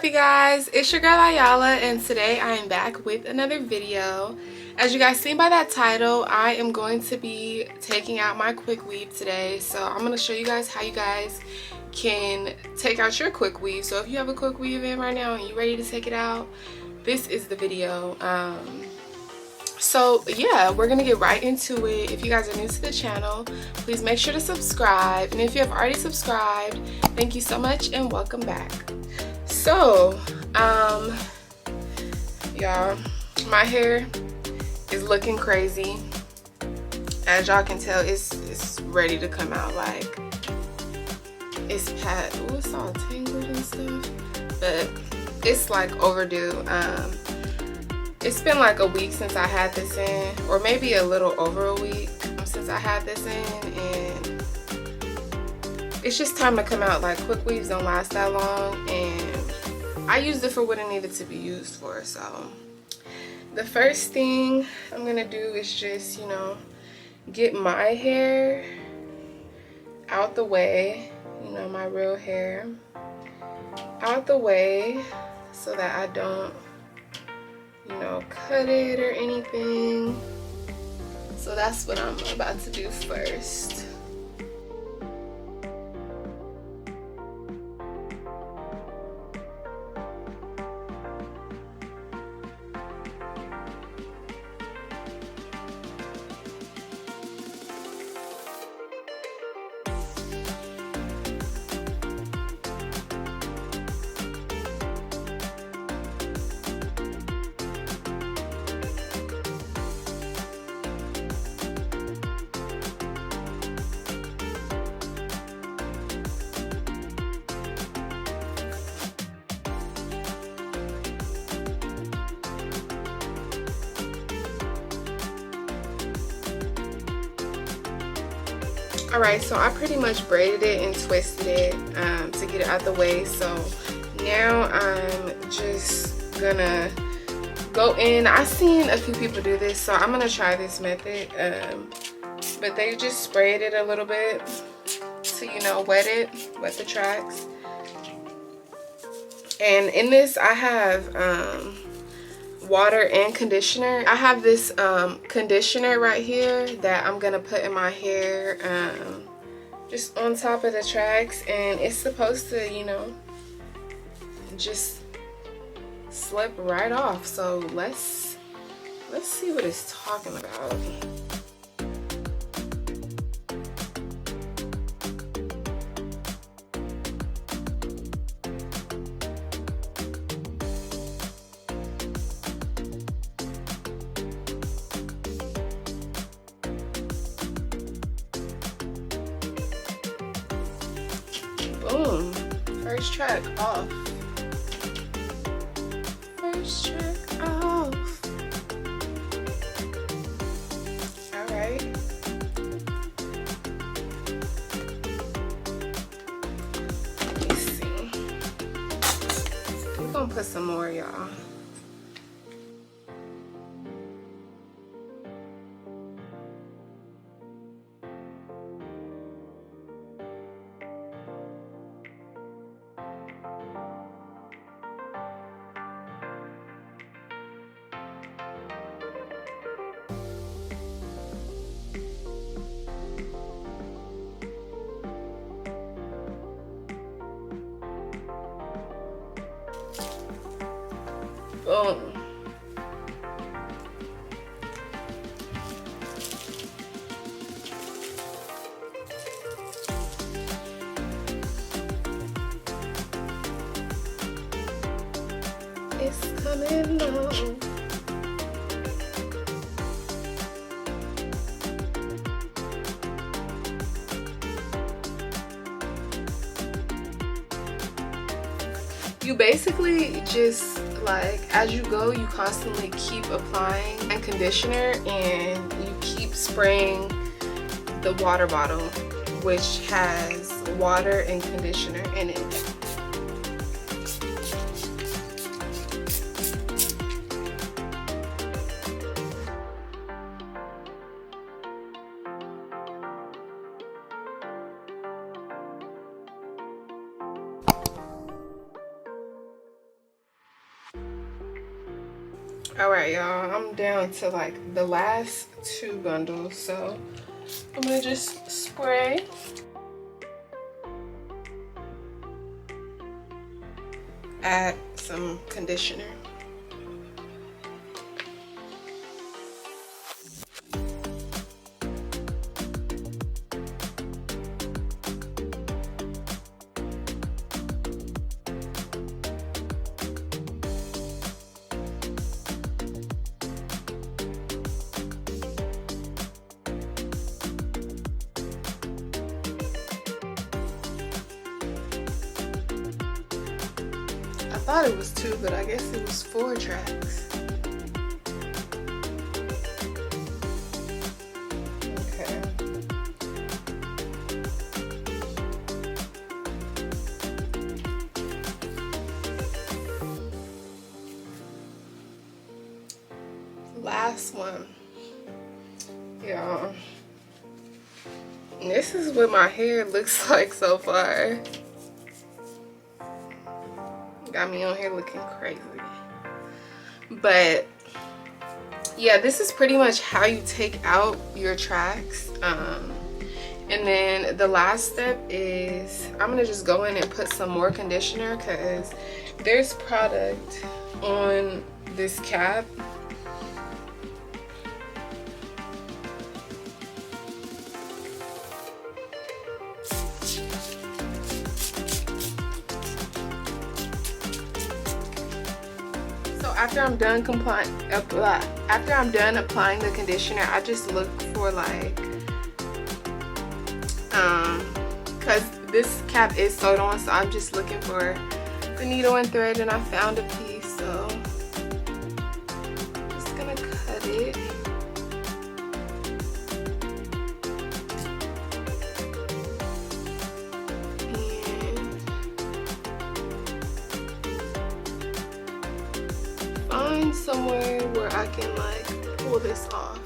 up, you guys? It's your girl Ayala, and today I am back with another video. As you guys seen by that title, I am going to be taking out my Quickweave today. So I'm going to show you guys how you guys can take out your Quickweave. So if you have a Quickweave in right now and you're ready to take it out, this is the video. So yeah, we're gonna get right into it. If you guys are new to the channel, please make sure to subscribe, and if you have already subscribed, thank you so much and welcome back. So y'all, my hair is looking crazy. As y'all can tell, it's ready to come out. Like, it's it's all tangled and stuff, but it's like overdue. It's been like a week since I had this in, or maybe a little over a week since I had this in, and it's just time to come out. Like, Quickweaves don't last that long, and I used it for what it needed to be used for. So the first thing I'm gonna do is just, you know, get my hair out the way, you know, my real hair out the way, so that I don't, you know, cut it or anything. So that's what I'm about to do first. Alright, so I pretty much braided it and twisted it to get it out the way. So now I'm just gonna go in. I've seen a few people do this, so I'm gonna try this method. But they just sprayed it a little bit to, you know, wet the tracks. And in this I have water and conditioner. I have this conditioner right here that I'm gonna put in my hair, just on top of the tracks, and it's supposed to, you know, just slip right off. So let's see what it's talking about. Boom. First track off. First track off. Alright. Let me see. We're gonna put some more, y'all. Boom. It's coming on. You basically just, like, as you go, you constantly keep applying and conditioner, and you keep spraying the water bottle, which has water and conditioner in it. All right, y'all, I'm down to like the last 2 bundles, so I'm gonna just spray. Add some conditioner. I thought it was 2, but I guess it was 4 tracks. Okay. Last one. Y'all. This is what my hair looks like so far. Got me on here looking crazy. But yeah, this is pretty much how you take out your tracks. And then the last step is I'm gonna just go in and put some more conditioner because there's product on this cap. After I'm done applying the conditioner, I just look for like, cause this cap is sewed on, so I'm just looking for the needle and thread, and I found a piece, so I'm just gonna cut it. Find somewhere where I can like pull this off.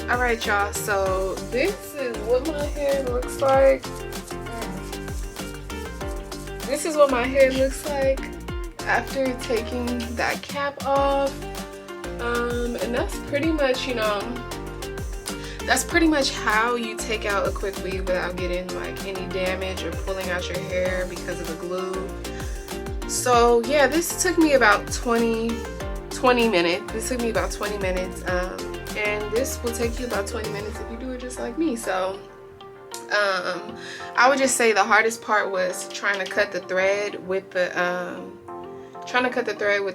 All right, y'all, so this is what my hair looks like. This is what my hair looks like after taking that cap off. And that's pretty much, you know, that's pretty much how you take out a quick weave without getting like any damage or pulling out your hair because of the glue. So yeah, this took me about 20 minutes. This took me about 20 minutes. And this will take you about 20 minutes if you do it just like me. So I would just say the hardest part was trying to cut the thread with the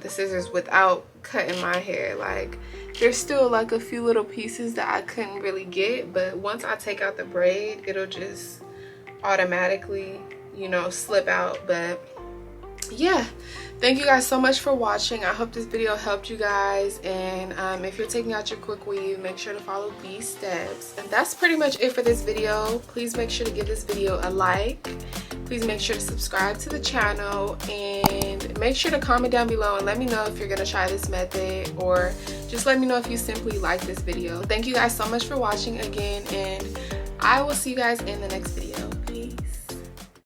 scissors without cutting my hair. Like, there's still like a few little pieces that I couldn't really get, but once I take out the braid, it'll just automatically, you know, slip out. But yeah, thank you guys so much for watching. I hope this video helped you guys, and if you're taking out your quick weave, make sure to follow these steps. And that's pretty much it for this video. Please make sure to give this video a like. Please make sure to subscribe to the channel, and make sure to comment down below and let me know if you're gonna try this method, or just let me know if you simply like this video. Thank you guys so much for watching again, and I will see you guys in the next video.